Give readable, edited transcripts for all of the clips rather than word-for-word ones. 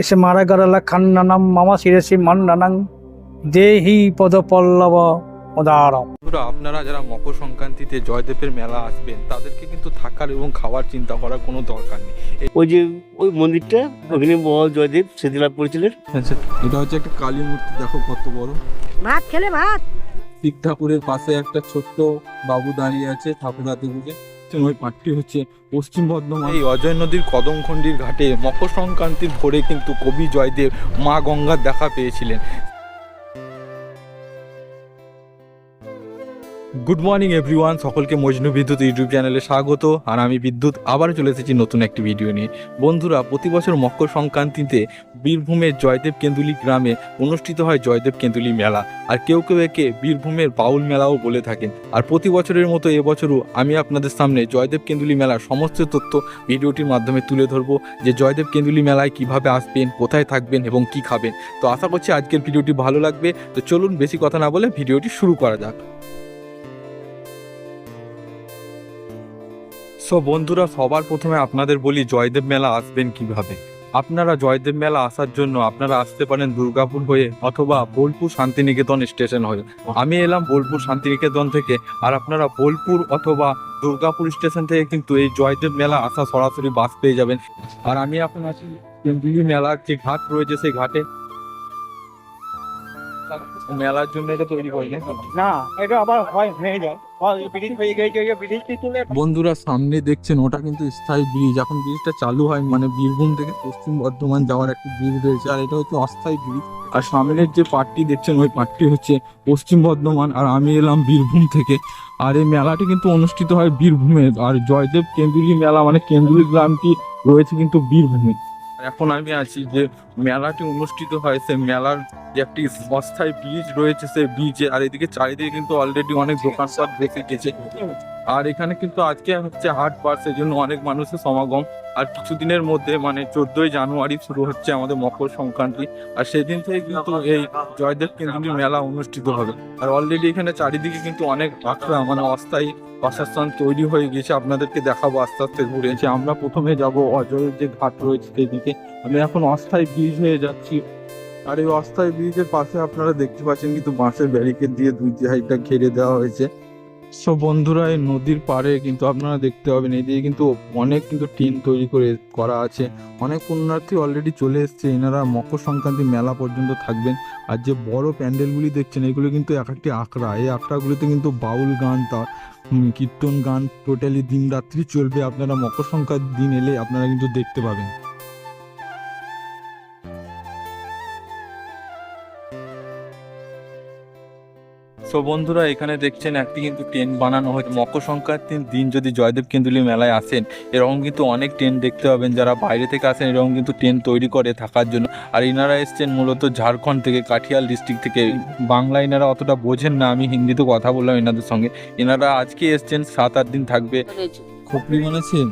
এসে মারা গারালা খান্নানাম মামা শিরেশি মান্নানাং দেহি পদপল্লব উদারম। আপনারা যারা মকর সংক্রান্তিতে জয়দেবের মেলা আসবেন তাদেরকে কিন্তু থাকার এবং খাওয়ার চিন্তা করার কোনো দরকার নেই। ওই মন্দিরটা ওখানে জয়দেব স্মৃতিলাভ করেছিলেন। আচ্ছা, এটা হচ্ছে একটা কালী মূর্তি, দেখো কত বড়। ভাত খেলে ভাত। শিব ঠাকুরের পাশে একটা ছোট্ট বাবু দাঁড়িয়ে আছে ঠাকুর হাতে বুঝে। ওই পাটটি হচ্ছে পশ্চিম বর্ধমান এই অজয় নদীর কদমখণ্ডির ঘাটে মকর সংক্রান্তির ভোরে কিন্তু কবি জয়দেব মা গঙ্গার দেখা পেয়েছিলেন। গুড মর্নিং এভরিওয়ান, সকলকে মজনু বিদ্যুৎ ইউটিউব চ্যানেলে স্বাগত। আর আমি বিদ্যুৎ আবার চলে এসেছি নতুন একটি ভিডিও নিয়ে। বন্ধুরা, প্রতি বছর মকর সংক্রান্তিতে বীরভূমের জয়দেব কেন্দুলি গ্রামে অনুষ্ঠিত হয় জয়দেব কেন্দুলি মেলা, আর কেউ কেউ একে বীরভূমের বাউল মেলাও বলে থাকেন। আর প্রতি বছরের মতো এবছরও আমি আপনাদের সামনে জয়দেব কেন্দুলি মেলার সমস্ত তথ্য ভিডিওটির মাধ্যমে তুলে ধরবো, যে জয়দেব কেন্দুলি মেলায় কিভাবে আসবেন, কোথায় থাকবেন এবং কি খাবেন। তো আশা করছি আজকের ভিডিওটি ভালো লাগবে। তো চলুন বেশি কথা না বলে ভিডিওটি শুরু করা যাক। সো বন্ধুরা, সবার প্রথমে আপনাদের বলি জয়দেব মেলা আসবেন কিভাবে। আপনারা জয়দেব মেলা আসার জন্য আপনারা আসতে পারেন দুর্গাপুর হয়ে অথবা বোলপুর শান্তিনিকেতন স্টেশন হয়ে। আমি এলাম বোলপুর শান্তিনিকেতন থেকে, আর আপনারা বোলপুর অথবা দুর্গাপুর স্টেশন থেকে কিন্তু এই জয়দেব মেলা আসা সরাসরি বাস পেয়ে যাবেন। আর আমি এখন আছি কেন্দুলি মেলার যে ঘাট রয়েছে সেই ঘাটে। মেলার জন্য এটা তৈরি করি না, এটা আবার হয়ে যায় ব্রিজ হয়ে গেছে, ব্রিজটি তুলে। বন্ধুরা, সামনে দেখছেন ওটা কিন্তু স্থায়ী ব্রিজ। এখন ব্রিজটা চালু হয়, মানে বীরভূম থেকে পশ্চিম বর্ধমান যাওয়ার একটা ব্রিজ রয়েছে, আর এটা হচ্ছে অস্থায়ী ব্রিজ। আর সামনের যে পার্টটি দেখছেন ওই পার্টটি হচ্ছে পশ্চিম বর্ধমান, আর আমি এলাম বীরভূম থেকে। আর এই মেলাটি কিন্তু অনুষ্ঠিত হয় বীরভূমে। আর জয়দেব কেন্দুলি মেলা মানে কেন্দুলি গ্রামটি রয়েছে কিন্তু বীরভূমে। এখন আমি আছি যে মেলাটি অনুষ্ঠিত হয় সেই মেলার যে একটি অস্থায়ী ব্রিজ রয়েছে সেই ব্রিজে। আর এদিকে চারিদিকে কিন্তু অলরেডি অনেক দোকানপাট দেখে গেছে। আর এখানে কিন্তু আজকে হচ্ছে হাট বার, সেই জন্য অনেক মানুষের সমাগম। আর কিছুদিনের মধ্যে মানে 14ই জানুয়ারি শুরু হচ্ছে আমাদের মকর সংক্রান্তি, আর সেদিন থেকে কিন্তু এই জয়দেব কেন্দুলি মেলা অনুষ্ঠিত হবে। আর অলরেডি এখানে চারিদিকে কিন্তু অনেক আখড়া মানে অস্থায়ী বাসস্থান তৈরি হয়ে গেছে। আপনাদেরকে দেখাবো আস্তে আস্তে ঘুরে। আমরা প্রথমে যাব অজয়ের যে ঘাট রয়েছে সেদিকে। আমি এখন অস্থায়ী ব্রিজ হয়ে যাচ্ছি। আর এই অস্থায়ী ব্রিজের পাশে আপনারা দেখতে পাচ্ছেন কিন্তু বাঁশের ব্যারিকেড দিয়ে দুই সাইডটা ঘিরে দেওয়া হয়েছে। সব বন্ধুরা, এই নদীর পাড়ে কিন্তু আপনারা দেখতে পাবেন এদিকে কিন্তু অনেক কিন্তু টিন তৈরি করা আছে। অনেক পুণ্যার্থী অলরেডি চলে এসছে, এনারা মকর সংক্রান্তি মেলা পর্যন্ত থাকবেন। আর যে বড় প্যান্ডেলগুলি দেখছেন এগুলো কিন্তু এক একটি আখড়া। এই আখড়াগুলিতে কিন্তু বাউল গান, কীর্তন গান টোটালি দিন রাত্রি চলবে। আপনারা মকর সংক্রান্তির দিন এলে আপনারা কিন্তু দেখতে পাবেন। সো বন্ধুরা, এখানে দেখছেন একটি কিন্তু টেন্ট বানানো হয়েছে। মকর সংক্রান্তির দিন যদি জয়দেব কেন্দুলি মেলায় আসেন, এরকম কিন্তু অনেক টেন্ট দেখতে পাবেন। যারা বাইরে থেকে আসেন এরকম কিন্তু টেন্ট তৈরি করে থাকার জন্য। আর এনারা এসছেন মূলত ঝাড়খণ্ড থেকে, কাঠিয়াল ডিস্ট্রিক্ট থেকে। বাংলা এনারা অতটা বোঝেন না, আমি হিন্দিতে কথা বললাম এনাদের সঙ্গে। এনারা আজকে এসছেন, 7-8 দিন থাকবে। খোপড়ি বানাচ্ছেন।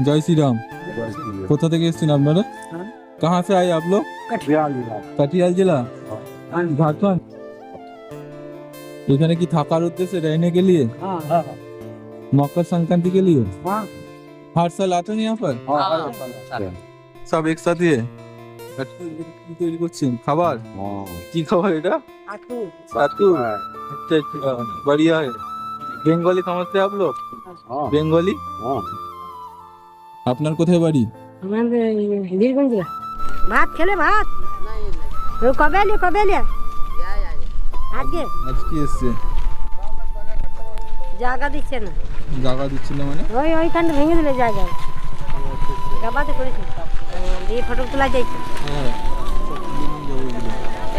জয় শ্রীরাম। কোথা থেকে এসছেন আপনারা? কাহা সে আয়ে আপ লোগ? কাঠিয়াল জেলা, झारखंड। এখানে কি থাকার উদ্দেশ্যে रहने के लिए? मकर संक्रांति के लिए हर साल आते हैं यहाँ पर? सब एक साथ ही है। কি তৈরি করছেন খাবার? কি খাবার এটা? सातू। अच्छा अच्छा, बढ़िया है। बेंगली समझते हैं आप लोग? बेंगली। আপনার কোথায় বাড়ি? বীরগঞ্জ। ভাত খেলে ভাত। কবে এলে? আজকে এসছে। জায়গা দিচ্ছে না। জায়গা দিচ্ছে না মানে? ওইখানটা ভেঙে দিলে জায়গা। গাবাতে করেছি দিয়ে ফটো তোলা যাইছে।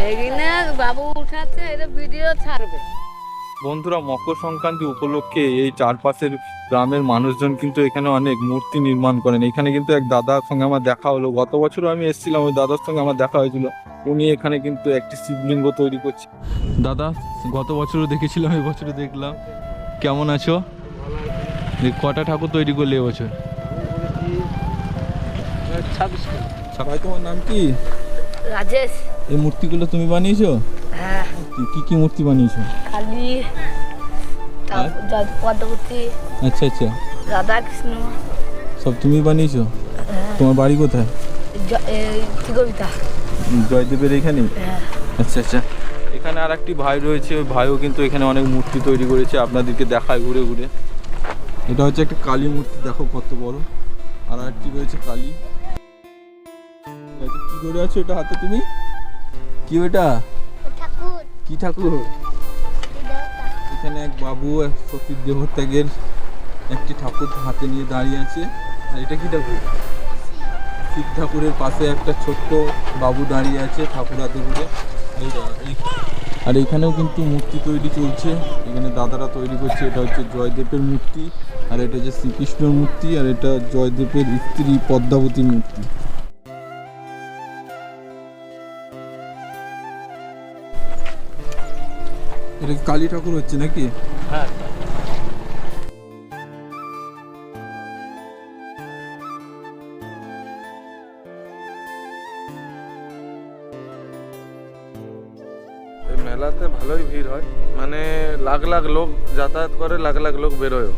এখানে বাবু উঠাচ্ছে, এটা ভিডিও ছাড়বে। বন্ধুরা, মকর সংক্রান্তি উপলক্ষে এই চারপাশের গ্রামের মানুষজন কিন্তু এখানে অনেক মূর্তি নির্মাণ করেন। এখানে কিন্তু এক দাদার সঙ্গে আমার দেখা হলো, গত বছরও আমি এসেছিলাম, ওই দাদার সঙ্গে আমার দেখা হয়েছিল। উনি এখানে কিন্তু একটি শিবলিঙ্গ তৈরি করছে। দাদা, গত বছরও দেখেছিলাম, এই বছরও দেখলাম। কেমন আছো? কটা ঠাকুর তৈরি করলে এবছর? 26। ভাই, তোমার নাম কি? রাজেশ। এই মূর্তিগুলো তুমি বানিয়েছো? হ্যাঁ। কি কি মূর্তি বানিয়েছো? কালী, পদ্মবতী। আচ্ছা আচ্ছা, রাধা কৃষ্ণ সব তুমি বানিয়েছো? তোমার বাড়ি কোথায়? কি কবিতা? জয়দেবের এখানে? হ্যাঁ। আচ্ছা আচ্ছা। এখানে আর একটি ভাই রয়েছে, ওই ভাইও কিন্তু এখানে অনেক মূর্তি তৈরি করেছে, আপনাদেরকে দেখায় ঘুরে ঘুরে। এটা হচ্ছে একটা কালী মূর্তি, দেখো কত বড়। আর একটি রয়েছে কালী। কি ধরে আছো এটা হাতে তুমি? কি ওটা? ঠাকুর। কি ঠাকুর? এখানে এক বাবু সতীর দেহত্যাগের একটি ঠাকুর হাতে নিয়ে দাঁড়িয়ে আছে। আর এটা কি ঠাকুর? শিব ঠাকুরের পাশে একটা ছোট্ট বাবু দাঁড়িয়ে আছে ঠাকুর হাতে করে। আর এখানেও কিন্তু মূর্তি তৈরি চলছে, এখানে দাদারা তৈরি করছে। এটা হচ্ছে জয়দেবের মূর্তি, আর এটা হচ্ছে শ্রীকৃষ্ণের মূর্তি, আর এটা জয়দেবের স্ত্রী পদ্মাবতীর মূর্তি। এটা কালী ঠাকুর হচ্ছে নাকি? হ্যাঁ। এই মেলাতে ভালোই ভিড় হয়, মানে লাখ লাখ লোক যাতায়াত করে, লাখ লাখ লোক বেরোয়ও।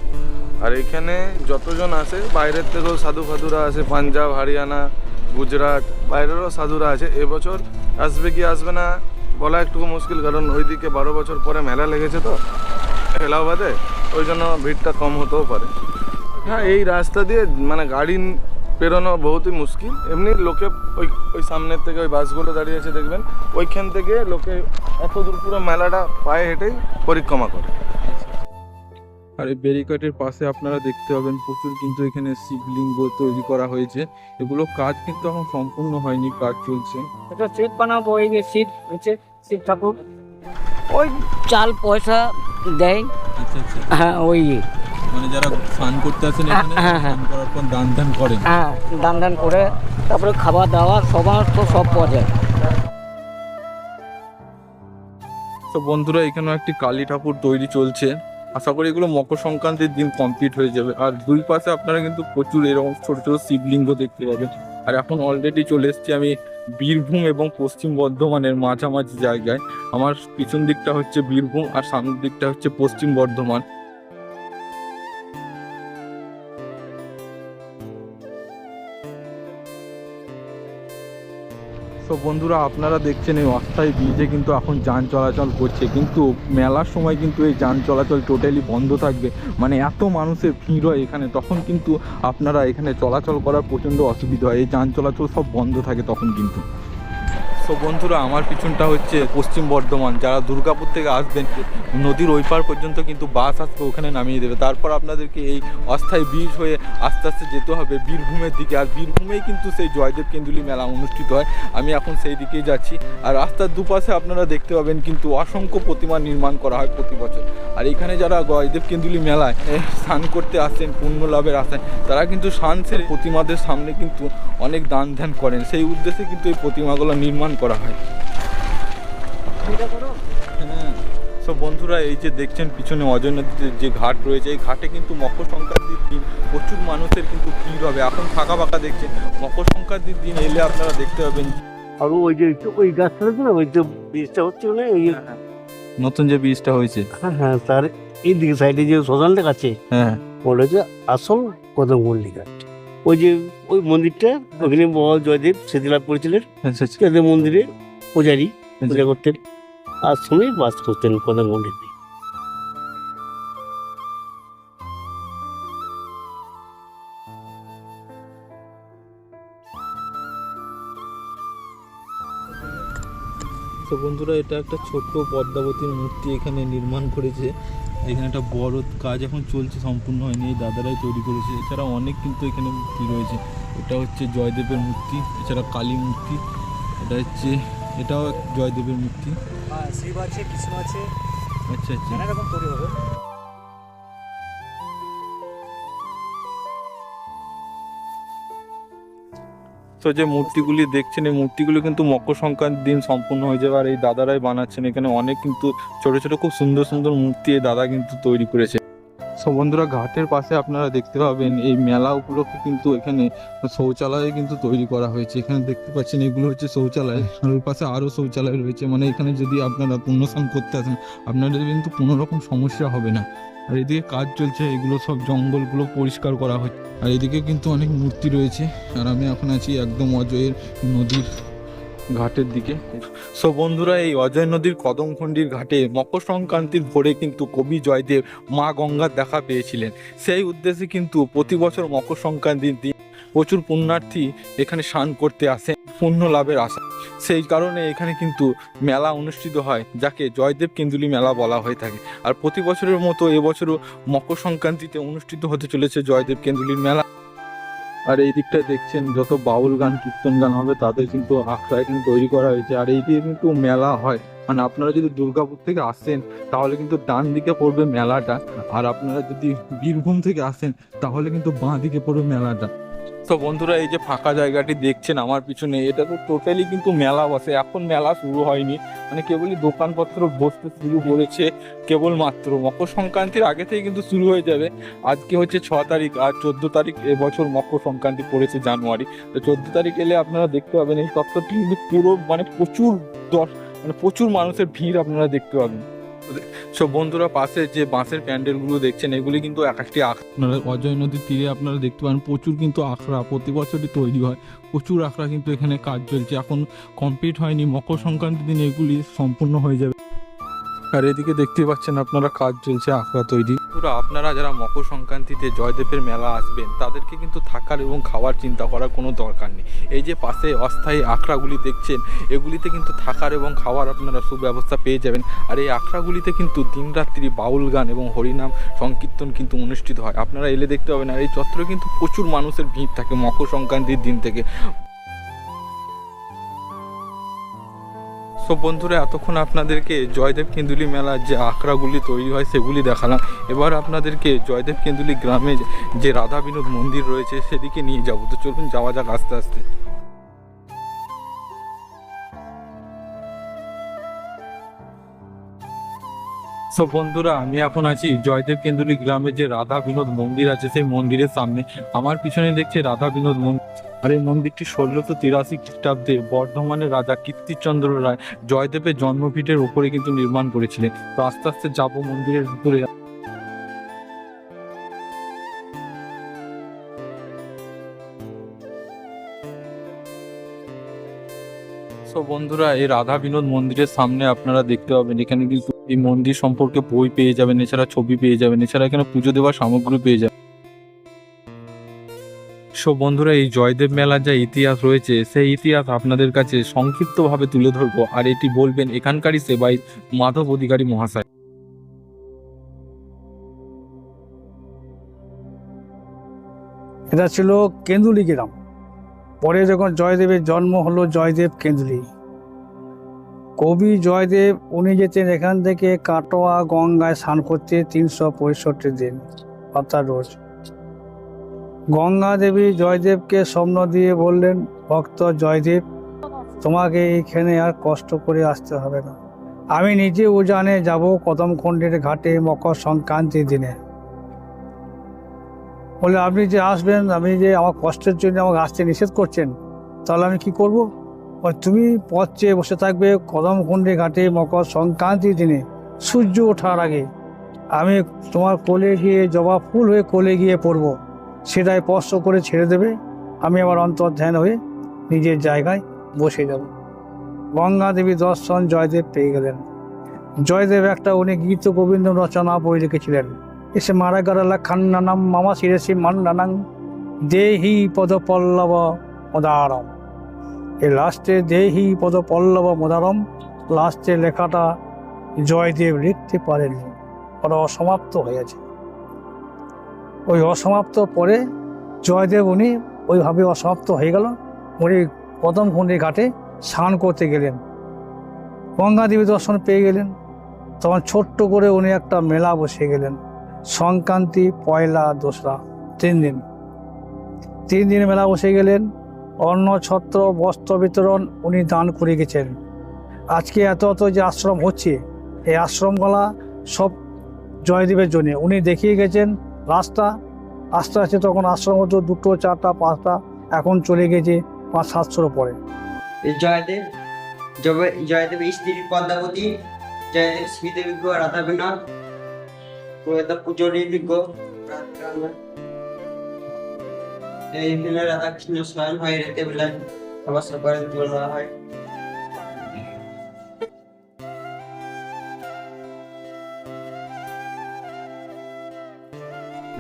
আর এখানে যতজন আসে বাইরের থেকেও সাধু ফাধুরা আসে, পাঞ্জাব, হরিয়ানা, গুজরাট, বাইরেরও সাধুরা আছে। এবছর আসবে কি আসবে না বলা একটু মুশকিল, কারণ ওইদিকে 12 বছর পরে মেলা লেগেছে তো এলাহাবাদে, ওই জন্য ভিড়টা কম হতেও পারে। হ্যাঁ, এই রাস্তা দিয়ে মানে গাড়ি পেরোনো বহুতই মুশকিল। এমনি লোকে ওই ওই সামনের থেকে ওই বাসগুলো দাঁড়িয়ে আছে দেখবেন, ওইখান থেকে লোকে এত দূর পুরো মেলাটা পায়ে হেঁটেই পরিক্রমা করে। আর এই ব্যারিকেডের পাশে আপনারা দেখতে পাবেন প্রচুর কিন্তু এখানে শিবলিঙ্গ তৈরি করা হয়েছে। এগুলো কাজ কিন্তু এখন সম্পূর্ণ হয়নি, কাজ চলছে। এটা শীত বানাবো, এই যে শীত হচ্ছে শিব ঠাকুর, ওই চাল পয়সা দেয়। আচ্ছা আচ্ছা। হ্যাঁ ওই মানে যারা স্নান করতে আসেন এখানে, হ্যাঁ, হ্যাঁ। স্নান করার পর দান ধ্যান করেন। হ্যাঁ দান দান করে তারপরে খাবার দাওয়া সমস্ত সব পাওয়া যায়। তো বন্ধুরা, এখানেও একটি কালী ঠাকুর তৈরি চলছে। আশা করি এগুলো মকর সংক্রান্তির দিন কমপ্লিট হয়ে যাবে। আর দুই পাশে আপনারা কিন্তু প্রচুর এরকম ছোট ছোট শিবলিঙ্গ দেখতে পাবেন। আর এখন অলরেডি চলে এসেছি আমি বীরভূম এবং পশ্চিম বর্ধমানের মাঝামাঝি জায়গায়। আমার পিছন দিকটা হচ্ছে বীরভূম আর সামনের দিকটা হচ্ছে পশ্চিম বর্ধমান। তো বন্ধুরা, আপনারা দেখছেন এই অস্থায়ী ব্রিজে কিন্তু এখন যান চলাচল করছে, কিন্তু মেলার সময় কিন্তু এই যান চলাচল টোটালি বন্ধ থাকবে। মানে এত মানুষের ভিড় হয় এখানে, তখন কিন্তু আপনারা এখানে চলাচল করার প্রচণ্ড অসুবিধা হয়, এই যান চলাচল সব বন্ধ থাকে তখন কিন্তু। তো বন্ধুরা, আমার পিছনটা হচ্ছে পশ্চিম বর্ধমান। যারা দুর্গাপুর থেকে আসবেন, নদীর ওই পার পর্যন্ত কিন্তু বাস আসবে, ওখানে নামিয়ে দেবে। তারপর আপনাদেরকে এই অস্থায়ী ব্রিজ হয়ে আস্তে আস্তে যেতে হবে বীরভূমের দিকে। আর বীরভূমেই কিন্তু সেই জয়দেব কেন্দুলি মেলা অনুষ্ঠিত হয়, আমি এখন সেই দিকেই যাচ্ছি। আর রাস্তার দুপাশে আপনারা দেখতে পাবেন কিন্তু অসংখ্য প্রতিমা নির্মাণ করা হয় প্রতি বছর। আর এখানে যারা জয়দেব কেন্দুলি মেলায় স্নান করতে আসেন পুণ্য লাভের আশায়, তারা কিন্তু স্নান সেরে প্রতিমাদের সামনে কিন্তু অনেক দান ধ্যান করেন। সেই উদ্দেশ্যে কিন্তু এই প্রতিমাগুলো নির্মাণ করা হয়। হ্যাঁ। সব বন্ধুরা, এই যে দেখছেন পিছনে অজয় নদীতে যে ঘাট রয়েছে, এই ঘাটে কিন্তু মকর সংক্রান্তির দিন প্রচুর মানুষের কিন্তু ভিড় হবে। এখন ফাঁকা ফাঁকা দেখছেন, মকর সংক্রান্তির দিন এলে আপনারা দেখতে পাবেন। আর ওই যে ওই গাছটা আছে না, ওই যে বীজটা হচ্ছে না, ওই নতুন যে ব্রিজটা হয়েছে, হ্যাঁ হ্যাঁ, তার এই দিকে সাইডে যে শ্মশানটা আছে, হ্যাঁ, ওটা হচ্ছে আসল কদমপল্লী ঘাট। ওই যে ওই মন্দিরটা, ওখানে জয়দেব স্মৃতিলাভ করেছিলেন। আচ্ছা আচ্ছা। জয়দেব মন্দিরে পূজারি পূজা করতেন, আর সময় বাস করতেন কদমপল্লীতে। তো বন্ধুরা, এটা একটা ছোট্ট পদ্মাবতীর মূর্তি এখানে নির্মাণ করেছে। এখানে একটা বড় কাজ এখন চলছে, সম্পূর্ণ হয়নি, এই দাদারাই তৈরি করেছে। এছাড়া অনেক কিন্তু এখানে মূর্তি রয়েছে। এটা হচ্ছে জয়দেবের মূর্তি, এছাড়া কালী মূর্তি, এটা হচ্ছে এটাও জয়দেবের মূর্তি। শিব আছে, কৃষ্ণ আছে, আচ্ছা আচ্ছা। নানা রকম তৈরি হবে। তো যে মূর্তিগুলি দেখছেন, এই মূর্তিগুলো কিন্তু মকর সংক্রান্তির দিন সম্পূর্ণ হয়ে যাবে। আর এই দাদারাই বানাচ্ছেন। এখানে অনেক কিন্তু ছোট ছোট খুব সুন্দর সুন্দর মূর্তি এই দাদা কিন্তু তৈরি করেছে। সো বন্ধুরা, ঘাটের পাশে আপনারা দেখতে পাবেন এই মেলা উপলক্ষে কিন্তু এখানে শৌচালয় কিন্তু তৈরি করা হয়েছে। এখানে দেখতে পাচ্ছেন এগুলো হচ্ছে শৌচালয়, আর ওই পাশে আরও শৌচালয় রয়েছে। মানে এখানে যদি আপনারা পুণ্যস্নান করতে আসেন, আপনাদের কিন্তু কোনো রকম সমস্যা হবে না। আর এদিকে কাজ চলছে, এগুলো সব জঙ্গলগুলো পরিষ্কার করা হচ্ছে। আর এদিকে কিন্তু অনেক মূর্তি রয়েছে। আর আমি এখন আছি একদম অজয়ের নদীর ঘাটের দিকে। সো বন্ধুরা, এই অজয় নদীর কদমখণ্ডির ঘাটে মকর সংক্রান্তির ভোরে কিন্তু কবি জয়দেব মা গঙ্গার দেখা পেয়েছিলেন। সেই উদ্দেশ্যে কিন্তু প্রতি বছর মকর সংক্রান্তির দিন প্রচুর পুণ্যার্থী এখানে স্নান করতে আসেন পুণ্য লাভের আশা। সেই কারণে এখানে কিন্তু মেলা অনুষ্ঠিত হয়, যাকে জয়দেব কেন্দুলি মেলা বলা হয়ে থাকে। আর প্রতি বছরের মতো এবছরও মকর সংক্রান্তিতে অনুষ্ঠিত হতে চলেছে জয়দেব কেন্দুলির মেলা। আর এই দিকটা দেখছেন যত বাউল গান কীর্তন গান হবে তাদের কিন্তু আখড়া এখানে তৈরি করা হয়েছে। আর এই দিকে কিন্তু মেলা হয়, মানে আপনারা যদি দুর্গাপুর থেকে আসেন তাহলে কিন্তু ডান দিকে পড়বে মেলাটা, আর আপনারা যদি বীরভূম থেকে আসেন তাহলে কিন্তু বাঁ দিকে পড়বে মেলাটা। তো বন্ধুরা, এই যে ফাঁকা জায়গাটি দেখছেন আমার পিছনে, এটা তো টোটালি কিন্তু মেলা বসে। এখন মেলা শুরু হয়নি, মানে কেবলই দোকানপত্র বসতে শুরু করেছে কেবলমাত্র। মকর সংক্রান্তির আগে থেকে কিন্তু শুরু হয়ে যাবে। আজকে হচ্ছে 6 তারিখ, আর 14 তারিখ এবছর মকর সংক্রান্তি পড়েছে জানুয়ারি। তো 14 তারিখ এলে আপনারা দেখতে পাবেন এই চত্বরটি কিন্তু পুরো মানে প্রচুর মানুষের ভিড় আপনারা দেখতে পাবেন। সব বন্ধুরা, পাশে যে বাঁশের প্যান্ডেলগুলো দেখছেন এগুলি কিন্তু এক একটি আপনারা অজয় নদীর তীরে আপনারা দেখতে পান প্রচুর কিন্তু আখড়া প্রতি বছরই তৈরি হয়। প্রচুর আখড়া কিন্তু এখানে কাজ চলছে, এখন কমপ্লিট হয়নি। মকর সংক্রান্তির দিন এগুলি সম্পূর্ণ হয়ে যাবে। আর এদিকে দেখতে পাচ্ছেন আপনারা কাজ চলছে আখড়া তৈরি। পুরো আপনারা যারা মকর সংক্রান্তিতে জয়দেবের মেলা আসবেন তাদেরকে কিন্তু থাকার এবং খাওয়ার চিন্তা করার কোনো দরকার নেই। এই যে পাশে অস্থায়ী আখড়াগুলি দেখছেন এগুলিতে কিন্তু থাকার এবং খাওয়ার আপনারা সুব্যবস্থা পেয়ে যাবেন। আর এই আখড়াগুলিতে কিন্তু দিনরাত্রি বাউল গান এবং হরিনাম সংকীর্তন কিন্তু অনুষ্ঠিত হয়, আপনারা এলে দেখতে পাবেন। আর এই চত্বরে কিন্তু প্রচুর মানুষের ভিড় থাকে মকর সংক্রান্তির দিন থেকে। সব বন্ধুরা, এতক্ষণ আপনাদেরকে জয়দেব কেন্দুলি মেলার যে আখড়াগুলি তৈরি হয় সেগুলি দেখালাম। এবার আপনাদেরকে জয়দেব কেন্দুলি গ্রামে যে রাধা বিনোদ মন্দির রয়েছে সেদিকে নিয়ে যাব। তো চলুন যাওয়া যাক আস্তে আস্তে। সব বন্ধুরা, আমি এখন আছি জয়দেব কেন্দুলি গ্রামে যে রাধা বিনোদ মন্দির আছে সেই মন্দিরের সামনে। আমার পিছনে দেখছে রাধা বিনোদ মন্দির। আর এই মন্দিরটি 1683 খ্রিস্টাব্দে বর্ধমানের রাজা কীর্তিচন্দ্র রায় জয়দেবের জন্মপীঠের উপরে কিন্তু নির্মাণ করেছিলেন। তো আস্তে আস্তে যাবো মন্দিরের ভিতরে। সো বন্ধুরা, এই রাধা বিনোদ মন্দিরের সামনে আপনারা দেখতে পাবেন এখানে কিন্তু এই মন্দির সম্পর্কে বই পেয়ে যাবেন, এছাড়া ছবি পেয়ে যাবেন, এছাড়া এখানে পুজো দেওয়ার সামগ্রী পেয়ে যাবেন। সো বন্ধুরা, এই জয়দেব মেলার যা ইতিহাস রয়েছে সেই ইতিহাস আপনাদের কাছে সংক্ষিপ্তভাবে তুলে ধরবো, আর এটি বলবেন এখানকারই সেবাই মাধব অধিকারী মহাশয়। এটা ছিল কেন্দুলি গ্রাম। পরে যখন জয়দেবের জন্ম হলো জয়দেব কেন্দুলি, কবি জয়দেব উনি যেতেন এখান থেকে কাটোয়া গঙ্গায় স্নান করতে 365 দিন, অর্থাৎ রোজ। গঙ্গা দেবী জয়দেবকে স্বপ্ন দিয়ে বললেন, ভক্ত জয়দেব, তোমাকে এইখানে আর কষ্ট করে আসতে হবে না, আমি নিজে উজানে যাব কদমখণ্ডের ঘাটে মকর সংক্রান্তির দিনে। বলে, আপনি যে আসবেন, আপনি যে আমার কষ্টের জন্য আমাকে আসতে নিষেধ করছেন, তাহলে আমি কি করব? তুমি পথ চেয়ে বসে থাকবে কদমখণ্ডের ঘাটে মকর সংক্রান্তির দিনে সূর্য ওঠার আগে। আমি তোমার কোলে গিয়ে জবা ফুল হয়ে কোলে গিয়ে পড়ব, সেটাই স্পর্শ করে ছেড়ে দেবে, আমি আমার অন্তর্ধ্যান হয়ে নিজের জায়গায় বসে যাব। গঙ্গা দেবী দর্শন জয়দেব পেয়ে গেলেন। জয়দেব একটা উনি গীত গোবিন্দ রচনা বই লিখেছিলেন, এসে মারা গারালা খান্নানাম মামা শিরেশি মান্নানাং দেহি পদ পল্লব মদারম। এই লাস্টে দেহি পদ পল্লব মদারম লাস্টে লেখাটা জয়দেব লিখতে পারেননি, ওরা অসমাপ্ত হয়েছে। ওই অসমাপ্ত পরে জয়দেব উনি ওইভাবে অসমাপ্ত হয়ে গেল, উনি কদমখণ্ডের ঘাটে স্নান করতে গেলেন, গঙ্গা দেবী দর্শন পেয়ে গেলেন। তখন ছোট্ট করে উনি একটা মেলা বসে গেলেন, সংক্রান্তি, পয়লা, দোসরা, 3 দিন। 3 দিন মেলা বসে গেলেন। অন্ন ছত্র বস্ত্র বিতরণ উনি দান করে গেছেন। আজকে এত যে আশ্রম হচ্ছে, এই আশ্রমগুলা সব জয়দেবের জন্যে। উনি দেখিয়ে গেছেন রাস্তা, আস্তে আস্তে তখন আশ্রম হতো 2, 4, 5টা, এখন চলে গেছে 500-700 পরে। জয়দেব স্ত্রী পদ্মাবতী, জয়দেব স্মৃতি বিগ্রহ রাধা বিনোদ, এটা পুজোরই বিজ্ঞ এই দিনে রাধাকৃষ্ণ স্নান হয় রাতে বেলায় আবার সকালে তোলা হয়।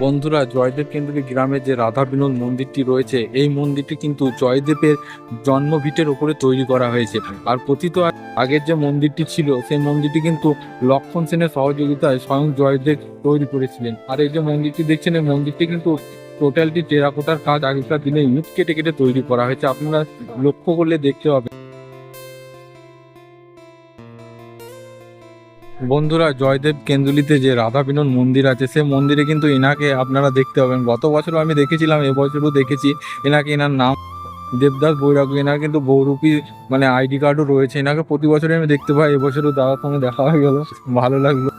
বন্ধুরা, জয়দেব কেন্দ্রিক গ্রামে যে রাধা বিনোদ মন্দিরটি রয়েছে, এই মন্দিরটি কিন্তু জয়দেবের জন্মভিটের উপরে তৈরি করা হয়েছে। আর পতিত আগের যে মন্দিরটি ছিল, সেই মন্দিরটি কিন্তু লক্ষণ সেনের সহযোগিতায় স্বয়ং জয়দেব তৈরি করেছিলেন। আর এই যে মন্দিরটি দেখছেন, এই মন্দিরটি কিন্তু টোটালটি টেরাকোটার কাজ আগেকার দিনে ইট কেটে কেটে তৈরি করা হয়েছে, আপনারা লক্ষ্য করলে দেখতে পাবেন। বন্ধুরা, জয়দেব কেন্দুলিতে যে রাধা বিনোদ মন্দির আছে, সে মন্দিরে কিন্তু এনাকে আপনারা দেখতে পাবেন। গত বছরও আমি দেখেছিলাম, এবছরও দেখেছি এনাকে। এনার নাম দেবদাস বৈরাগ্য। এনার কিন্তু বহুরূপী মানে আইডি কার্ডও রয়েছে। এনাকে প্রতি বছরই আমি দেখতে পাই, এবছরও দাদার সঙ্গে দেখা হয়ে গেল, ভালো লাগলো।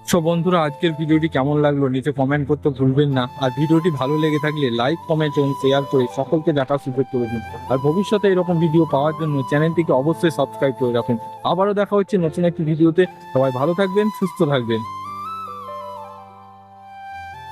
সো বন্ধুরা, আজকের ভিডিওটি কেমন লাগলো নিচে কমেন্ট করতে ভুলবেন না। আর ভিডিওটি ভালো লেগে থাকলে লাইক, কমেন্ট এবং শেয়ার করে সকলকে দেখার সুযোগ করে দিন। আর ভবিষ্যতে এরকম ভিডিও পাওয়ার জন্য চ্যানেলটিকে অবশ্যই সাবস্ক্রাইব করে রাখুন। আবারও দেখা হচ্ছে নতুন একটি ভিডিওতে। সবাই ভালো থাকবেন, সুস্থ থাকবেন।